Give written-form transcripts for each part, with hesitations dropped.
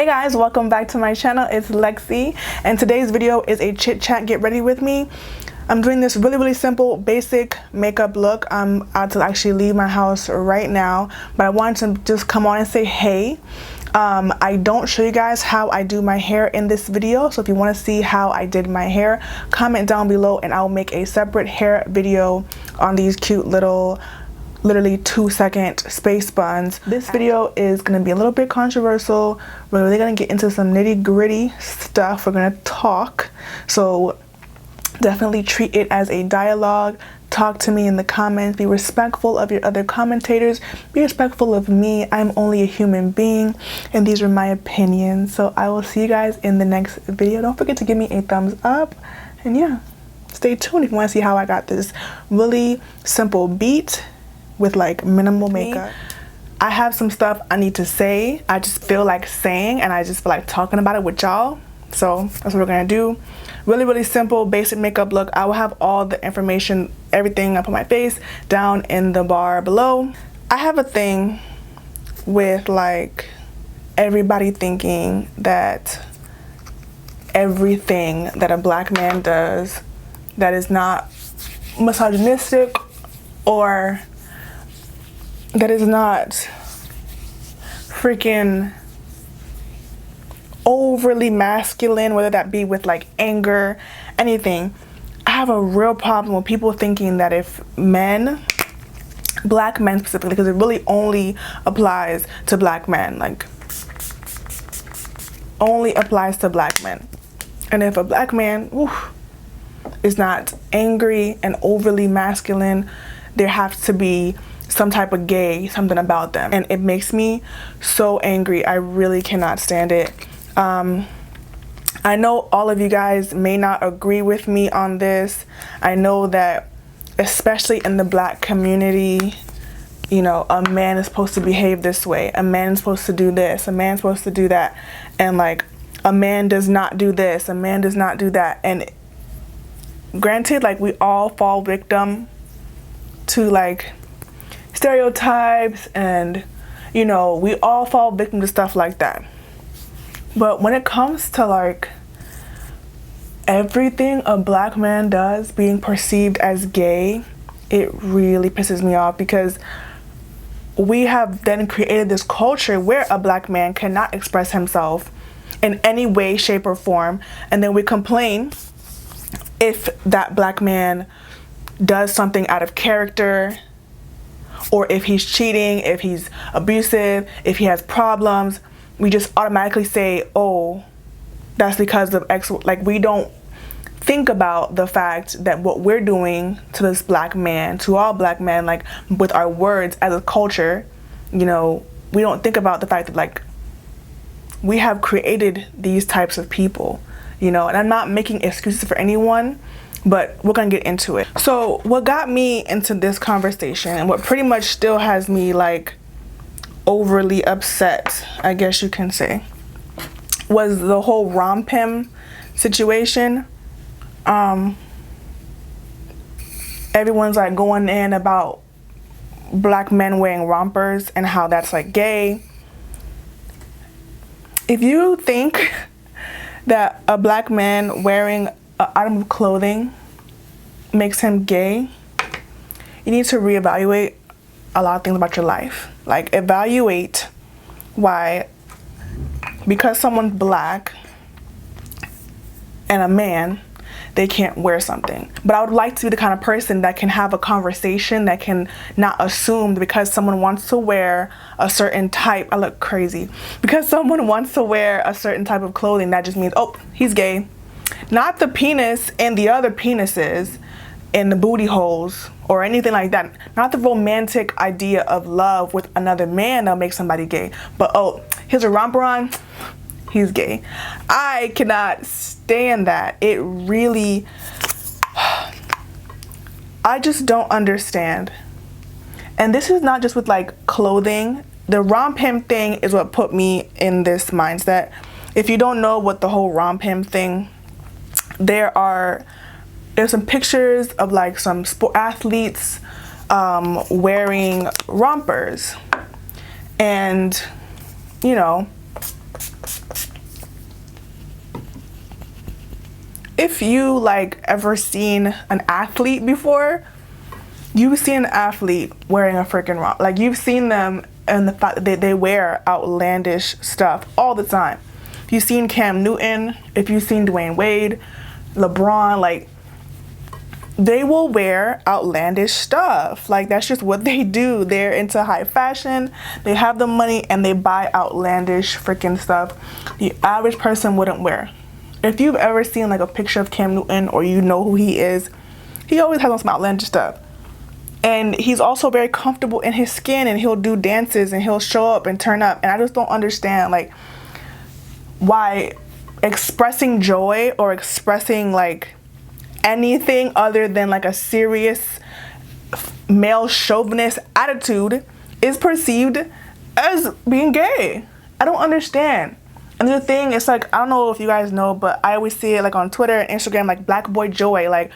Hey guys, welcome back to my channel. It's Lexi, and today's video is a chit chat get ready with me. I'm doing this really simple basic makeup look. I'm out to actually leave my house right now, but I wanted to just come on and say hey. I don't show you guys how I do my hair in this video, so if you want to see how I did my hair, comment down below and I'll make a separate hair video on these cute little literally 2-second space buns. This video is going to be a little bit controversial. We're really going to get into some nitty-gritty stuff. We're going to talk, so definitely treat it as a dialogue. Talk to me in the comments. Be respectful of your other commentators. Be respectful of me. I'm only a human being and these are my opinions. So I will see you guys in the next video. Don't forget to give me a thumbs up, and yeah, stay tuned if you want to see how I got this really simple beat with like minimal makeup. I have some stuff I need to say. I just feel like saying, and I just feel like talking about it with y'all. So that's what we're gonna do. Really simple basic makeup look. I will have all the information, everything up on my face down in the bar below. I have a thing with like everybody thinking that everything that a black man does that is not misogynistic or that is not freaking overly masculine, whether that be with like anger, anything. I have a real problem with people thinking that if men, black men specifically, because it really only applies to black men, like only applies to black men. And if a black man is not angry and overly masculine, there has to be some type of gay something about them, and it makes me so angry. I really cannot stand it. I know all of you guys may not agree with me on this. I know that especially in the black community, you know, a man is supposed to behave this way, a man is supposed to do this, a man's supposed to do that, and like a man does not do this, a man does not do that. And granted, like we all fall victim to like stereotypes, and you know, we all fall victim to stuff like that. But when it comes to like everything a black man does being perceived as gay, it really pisses me off, because we have then created this culture where a black man cannot express himself in any way, shape, or form, and then we complain if that black man does something out of character, or if he's cheating, if he's abusive, if he has problems. We just automatically say, oh, that's because of X. Like, we don't think about the fact that what we're doing to this black man, to all black men, like with our words as a culture, you know, we don't think about the fact that like we have created these types of people, you know. And I'm not making excuses for anyone, but we're gonna get into it. So what got me into this conversation, and what pretty much still has me like overly upset, I guess you can say, was the whole Rompim situation. Everyone's like going in about black men wearing rompers and how that's like gay. If you think that a black man wearing an item of clothing makes him gay, you need to reevaluate a lot of things about your life. Like, evaluate why, because someone's black and a man, they can't wear something. But I would like to be the kind of person that can have a conversation, that can not assume that because someone wants to wear a certain type, I look crazy, because someone wants to wear a certain type of clothing, that just means, oh, he's gay. Not the penis and the other penises in the booty holes or anything like that. Not the romantic idea of love with another man that'll make somebody gay. But oh, here's a romper on, he's gay. I cannot stand that. It really, I just don't understand. And this is not just with like clothing. The Rompim thing is what put me in this mindset. If you don't know what the whole Rompim thing, there's some pictures of like some sport athletes wearing rompers, and you know, if you like ever seen an athlete before, you've seen an athlete wearing a freaking romp. Like, you've seen them and the fact that they wear outlandish stuff all the time. If you've seen Cam Newton, if you've seen Dwayne Wade, LeBron, like, they will wear outlandish stuff. Like, that's just what they do. They're into high fashion, they have the money, and they buy outlandish freaking stuff the average person wouldn't wear. If you've ever seen like a picture of Cam Newton, or you know who he is, he always has on some outlandish stuff. And he's also very comfortable in his skin, and he'll do dances and he'll show up and turn up. And I just don't understand, like, why expressing joy or expressing like anything other than like a serious male chauvinist attitude is perceived as being gay. I don't understand. And the thing is, like, I don't know if you guys know, but I always see it like on Twitter and Instagram, like black boy joy. Like,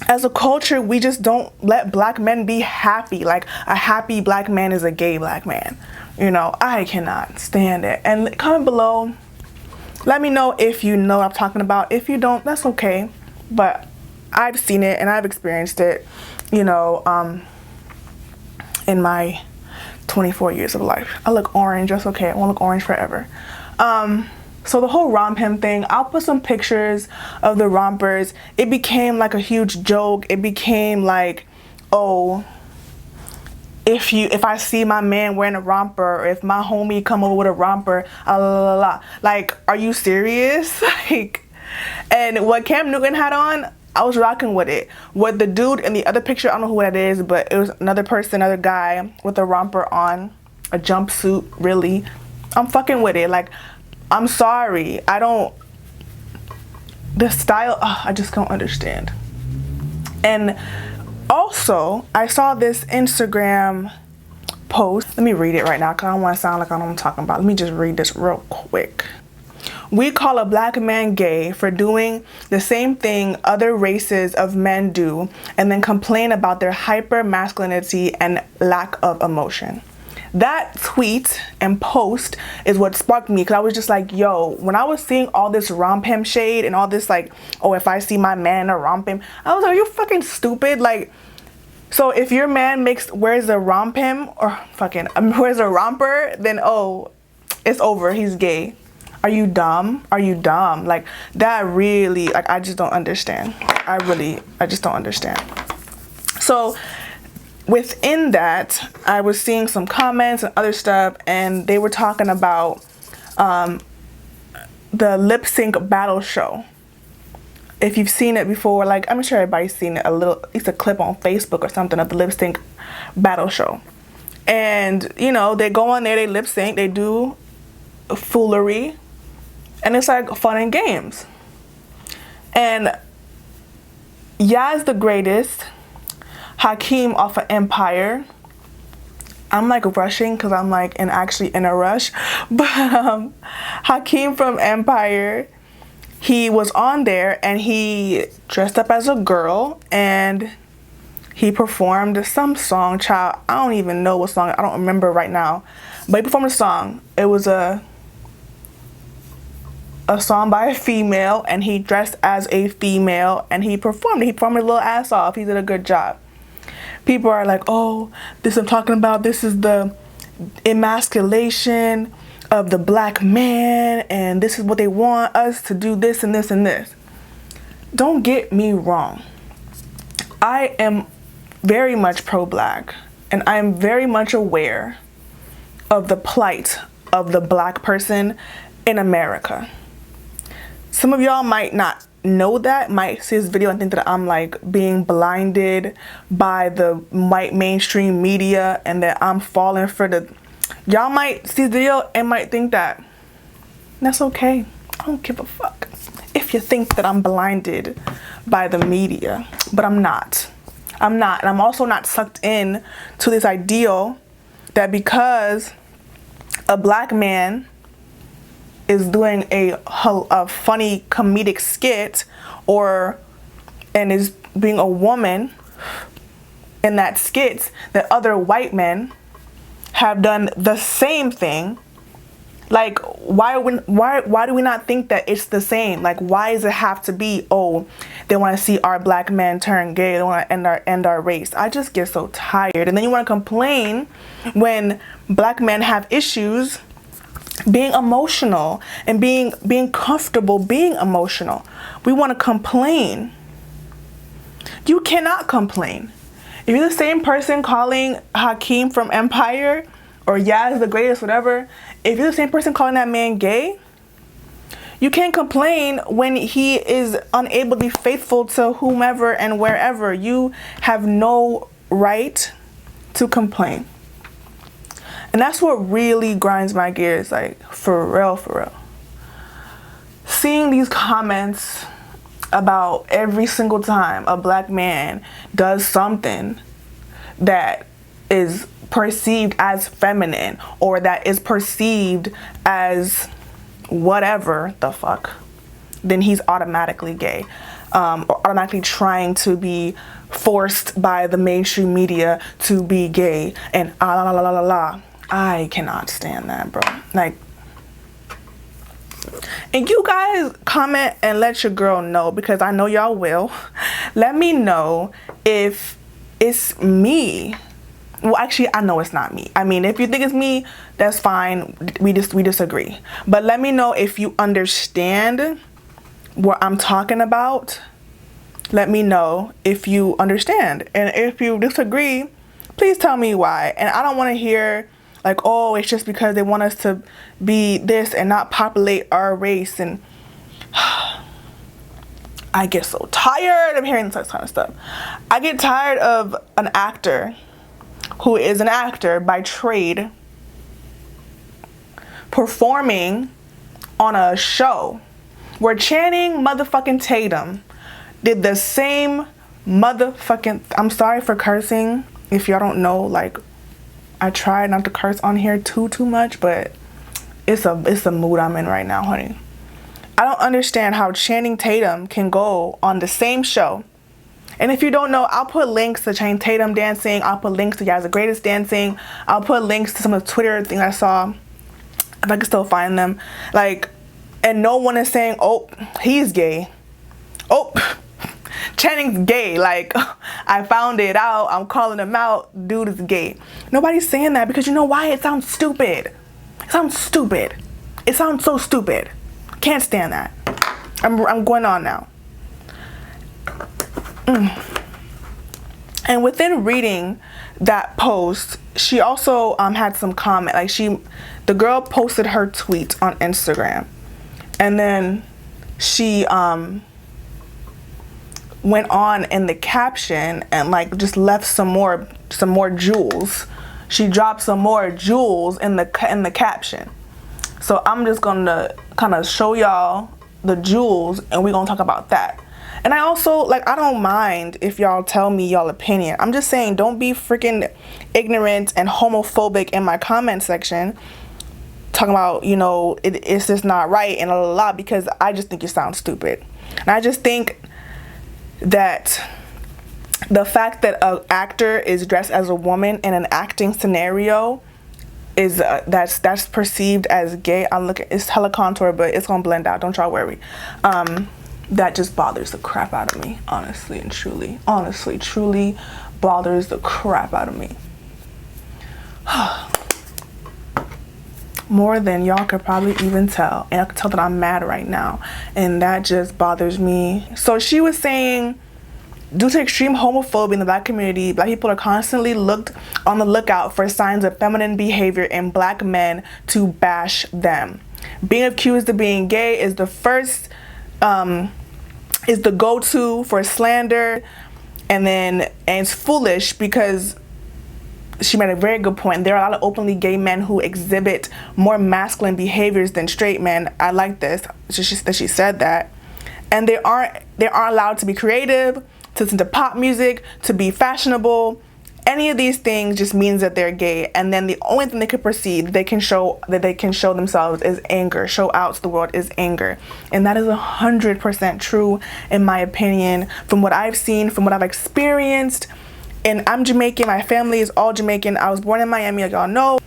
as a culture, we just don't let black men be happy. Like, a happy black man is a gay black man. You know, I cannot stand it. And comment below, let me know if you know what I'm talking about. If you don't, that's okay. But I've seen it and I've experienced it, you know, in my 24 years of life. I look orange, that's okay. I won't look orange forever. So the whole Rompim thing, I'll put some pictures of the rompers. It became like a huge joke. It became like, oh, if I see my man wearing a romper, or if my homie come over with a romper, la la la. Like, are you serious? Like, and what Cam Newton had on, I was rocking with it. What the dude in the other picture, I don't know who that is, but it was another person, another guy with a romper on, a jumpsuit, really. I'm fucking with it. Like, I'm sorry. I don't, the style, I just don't understand. And also, I saw this Instagram post. Let me read it right now because I don't want to sound like I don't know what I'm talking about. Let me just read this real quick. We call a black man gay for doing the same thing other races of men do, and then complain about their hyper masculinity and lack of emotion. That tweet and post is what sparked me, because I was just like, yo, when I was seeing all this Rompim shade and all this, like, oh, if I see my man in a Rompim, I was like, are you fucking stupid? Like, so if your man wears a Rompim, or fucking wears a romper, then oh, it's over, he's gay. Are you dumb? Are you dumb? Like, that really, like, I just don't understand. I just don't understand. So within that, I was seeing some comments and other stuff, and they were talking about the lip sync battle show. If you've seen it before, like, I'm sure everybody's seen it, at least a clip on Facebook or something of the lip sync battle show. And, you know, they go on there, they lip sync, they do foolery, and it's like fun and games. And Yaz the Greatest, Hakeem off of Empire, I'm like rushing because I'm like actually in a rush, but Hakeem from Empire, he was on there and he dressed up as a girl and he performed some song, child. I don't even know what song, I don't remember right now, but he performed a song. It was a song by a female, and he dressed as a female and he performed his little ass off. He did a good job. People are like, oh, this I'm talking about, this is the emasculation of the black man, and this is what they want us to do, this and this and this. Don't get me wrong. I am very much pro-black, and I am very much aware of the plight of the black person in America. Some of y'all might not know that, might see this video and think that I'm like being blinded by the white mainstream media and that I'm falling for the, y'all might see the video and might think that. That's okay. I don't give a fuck if you think that I'm blinded by the media, but I'm not. I'm not. And I'm also not sucked in to this ideal that because a black man is doing a funny comedic skit and is being a woman in that skit, that other white men have done the same thing Like, why do we not think that it's the same? Like, why does it have to be, oh, they want to see our black men turn gay, they want to end our race? I just get so tired. And then you want to complain when black men have issues being emotional and being comfortable being emotional. We want to complain. You cannot complain. If you're the same person calling Hakeem from Empire or Yaz the Greatest, whatever, if you're the same person calling that man gay, you can't complain when he is unable to be faithful to whomever and wherever. You have no right to complain. And that's what really grinds my gears, like, for real, for real. Seeing these comments about every single time a black man does something that is perceived as feminine or that is perceived as whatever the fuck, then he's automatically gay, or automatically trying to be forced by the mainstream media to be gay, and la la la la la la. I cannot stand that, bro. Like, and you guys comment and let your girl know, because I know y'all will. Let me know if it's me. Well, actually, I know it's not me. I mean, if you think it's me, that's fine. We disagree. But let me know if you understand what I'm talking about. Let me know if you understand. And if you disagree, please tell me why. And I don't want to hear like, oh, it's just because they want us to be this and not populate our race. And I get so tired of hearing such kind of stuff. I get tired of an actor who is an actor by trade performing on a show where Channing motherfucking Tatum did the same motherfucking, I'm sorry for cursing. If y'all don't know, like, I try not to curse on here too much, but it's a mood I'm in right now, honey. I don't understand how Channing Tatum can go on the same show. And if you don't know, I'll put links to Channing Tatum dancing. I'll put links to Yaz the Greatest dancing. I'll put links to some of the Twitter things I saw, if I can still find them. Like, and no one is saying, oh, he's gay. Oh, Channing's gay. Like, I found it out. I'm calling him out. Dude is gay. Nobody's saying that because you know why? It sounds stupid. It sounds stupid. It sounds so stupid. Can't stand that. I'm going on now. And within reading that post, she also had some comment. Like, the girl posted her tweet on Instagram, and then she went on in the caption and like just left some more jewels. She dropped some more jewels in the caption. So I'm just gonna kind of show y'all the jewels, and we're gonna talk about that. And I also, like, I don't mind if y'all tell me y'all opinion. I'm just saying, don't be freaking ignorant and homophobic in my comment section talking about, you know, it's just not right and la la la, because I just think you sound stupid. And I just think that the fact that an actor is dressed as a woman in an acting scenario is that's perceived as gay. I'm looking, it's hella contour, but it's gonna blend out, don't y'all worry. That just bothers the crap out of me, honestly and truly. Honestly, truly bothers the crap out of me. More than y'all could probably even tell. And I can tell that I'm mad right now. And that just bothers me. So she was saying, due to extreme homophobia in the black community, black people are constantly on the lookout for signs of feminine behavior in black men to bash them. Being accused of being gay is the first, is the go-to for slander. And it's foolish because she made a very good point. There are a lot of openly gay men who exhibit more masculine behaviors than straight men. I like this, that she said that. And they aren't allowed to be creative, to listen to pop music, to be fashionable. Any of these things just means that they're gay. And then the only thing they could perceive, they can show themselves is anger, show out to the world is anger. And that is 100% true, in my opinion, from what I've seen, from what I've experienced. And I'm Jamaican, my family is all Jamaican. I was born in Miami, like y'all know.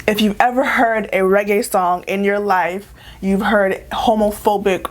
If you've ever heard a reggae song in your life, you've heard homophobic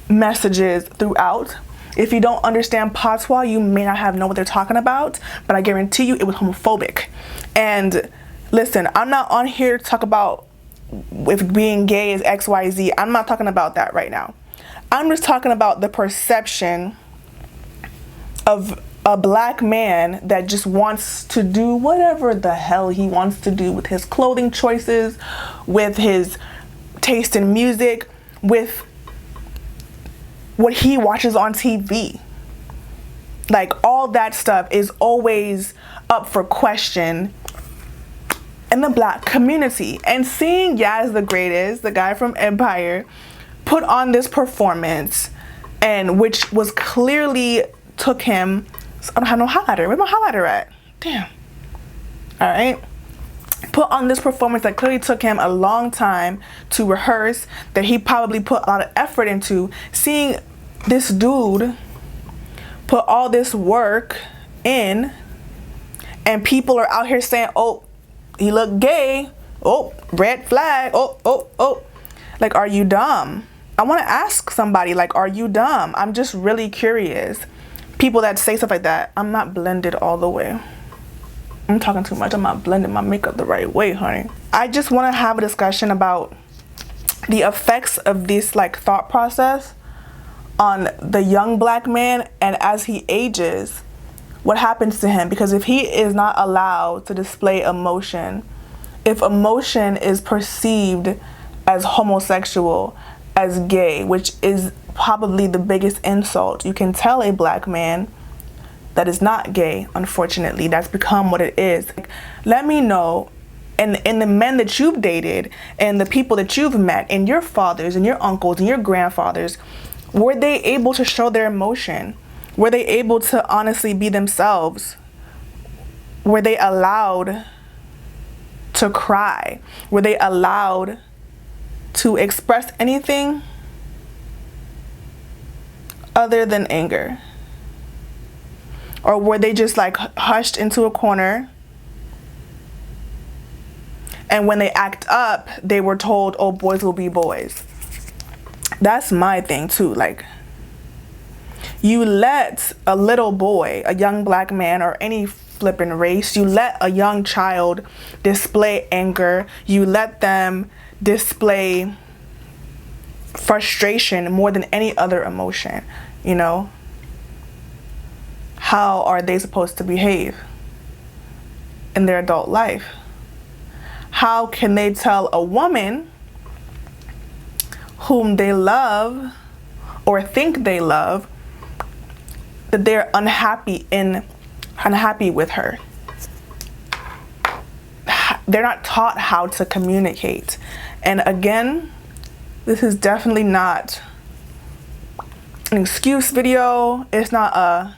messages throughout. If you don't understand patois, you may not have known what they're talking about, but I guarantee you it was homophobic. And listen, I'm not on here to talk about if being gay is XYZ. I'm not talking about that right now. I'm just talking about the perception of a black man that just wants to do whatever the hell he wants to do with his clothing choices, with his taste in music, with what he watches on TV. Like, all that stuff is always up for question in the black community. And seeing Yaz the Greatest, the guy from Empire, put on this performance, and which was clearly took him, I don't have no highlighter. Where's my highlighter at? Damn. All right. Put on this performance that clearly took him a long time to rehearse, that he probably put a lot of effort into. Seeing this dude put all this work in, and people are out here saying, oh, he looked gay. Oh, red flag. Oh. Like, are you dumb? I want to ask somebody, like, are you dumb? I'm just really curious. People that say stuff like that. I'm not blended all the way. I'm talking too much. I'm not blending my makeup the right way, honey. I just want to have a discussion about the effects of this, like, thought process on the young black man, and as he ages, what happens to him. Because if he is not allowed to display emotion, if emotion is perceived as homosexual, as gay, which is probably the biggest insult you can tell a black man that is not gay, unfortunately. That's become what it is. Like, let me know, and the men that you've dated and the people that you've met, and your fathers and your uncles and your grandfathers, were they able to show their emotion? Were they able to honestly be themselves? Were they allowed to cry? Were they allowed to express anything other than anger? Or were they just like hushed into a corner, and when they act up, they were told, oh, boys will be boys? That's my thing too. Like, you let a little boy, a young black man, or any flipping race, you let a young child display anger, you let them display frustration more than any other emotion, you know? How are they supposed to behave in their adult life? How can they tell a woman whom they love or think they love that they're unhappy with her? They're not taught how to communicate. And again, this is definitely not an excuse video. It's not a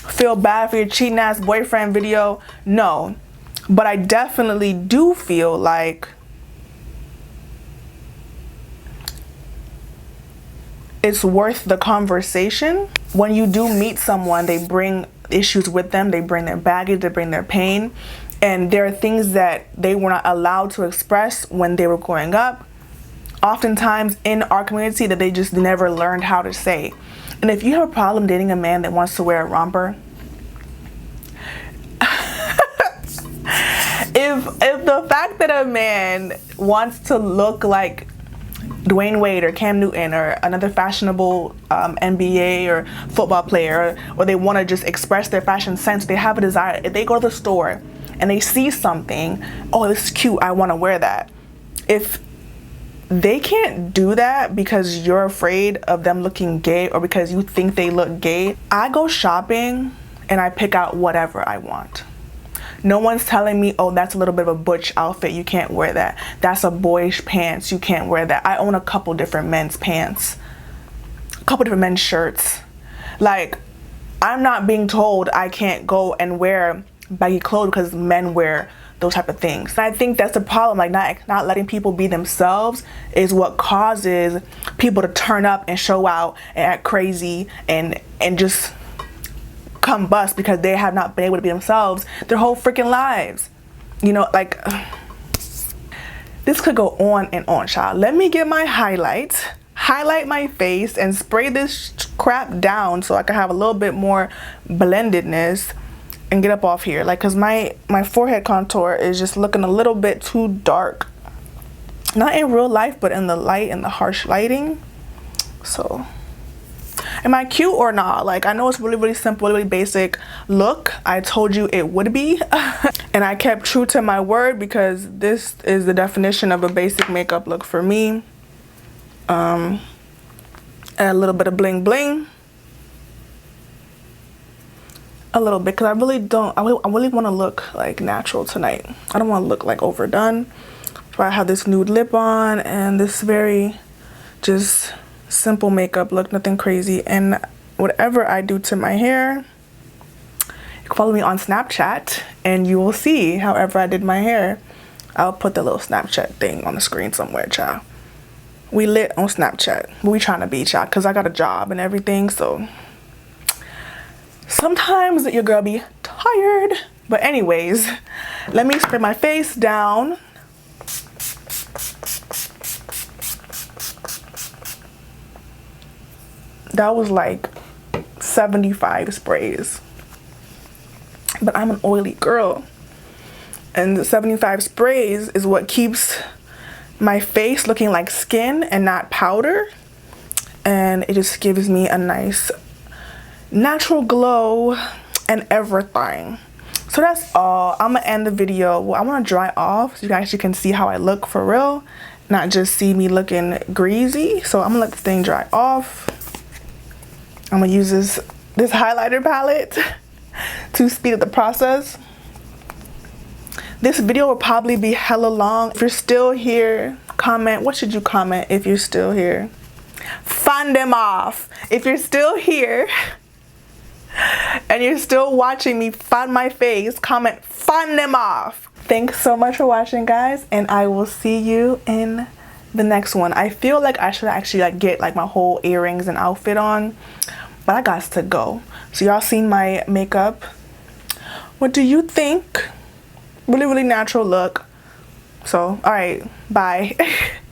feel bad for your cheating ass boyfriend video. No. But I definitely do feel like it's worth the conversation. When you do meet someone, they bring issues with them. They bring their baggage, they bring their pain. And there are things that they were not allowed to express when they were growing up, oftentimes in our community, that they just never learned how to say. And if you have a problem dating a man that wants to wear a romper, if the fact that a man wants to look like Dwayne Wade or Cam Newton or another fashionable NBA or football player, or they want to just express their fashion sense, they have a desire, if they go to the store and they see something, oh, this is cute, I want to wear that. If they can't do that because you're afraid of them looking gay or because you think they look gay, I go shopping and I pick out whatever I want. No one's telling me, oh, that's a little bit of a butch outfit, you can't wear that. That's a boyish pants, you can't wear that. I own a couple different men's pants, a couple different men's shirts. Like, I'm not being told I can't go and wear baggy clothes because men wear those type of things. And I think that's the problem. Like, not letting people be themselves is what causes people to turn up and show out and act crazy and just combust because they have not been able to be themselves their whole freaking lives. You know, like, this could go on and on, child. Let me get my highlights, highlight my face, and spray this crap down so I can have a little bit more blendedness and get up off here. Like, cause my forehead contour is just looking a little bit too dark. Not in real life, but in the light and the harsh lighting. So, am I cute or not? Like, I know it's really simple, really basic look. I told you it would be. And I kept true to my word because this is the definition of a basic makeup look for me. Add a little bit of bling bling. A little bit, because I really want to look like natural tonight. I don't want to look like overdone. So I have this nude lip on and this very just simple makeup look, nothing crazy. And whatever I do to my hair, you can follow me on Snapchat and you will see however I did my hair. I'll put the little Snapchat thing on the screen somewhere, child. We lit on Snapchat. We trying to be, child, because I got a job and everything, so sometimes your girl be tired. But anyways, let me spray my face down. That was like 75 sprays. But I'm an oily girl. And the 75 sprays is what keeps my face looking like skin and not powder. And it just gives me a nice natural glow and everything. So that's all. I'm gonna end the video. Well, I want to dry off so you guys actually can see how I look for real, not just see me looking greasy. So I'm gonna let this thing dry off. I'm gonna use this highlighter palette to speed up the process. This video will probably be hella long. If you're still here, comment. What should you comment if you're still here? Fun them off. If you're still here and you're still watching me fun my face, comment fun them off. Thanks so much for watching, guys, and I will see you in the next one. I feel like I should actually like get like my whole earrings and outfit on, but I got to go. So y'all seen my makeup. What do you think? Really natural look. So all right, bye.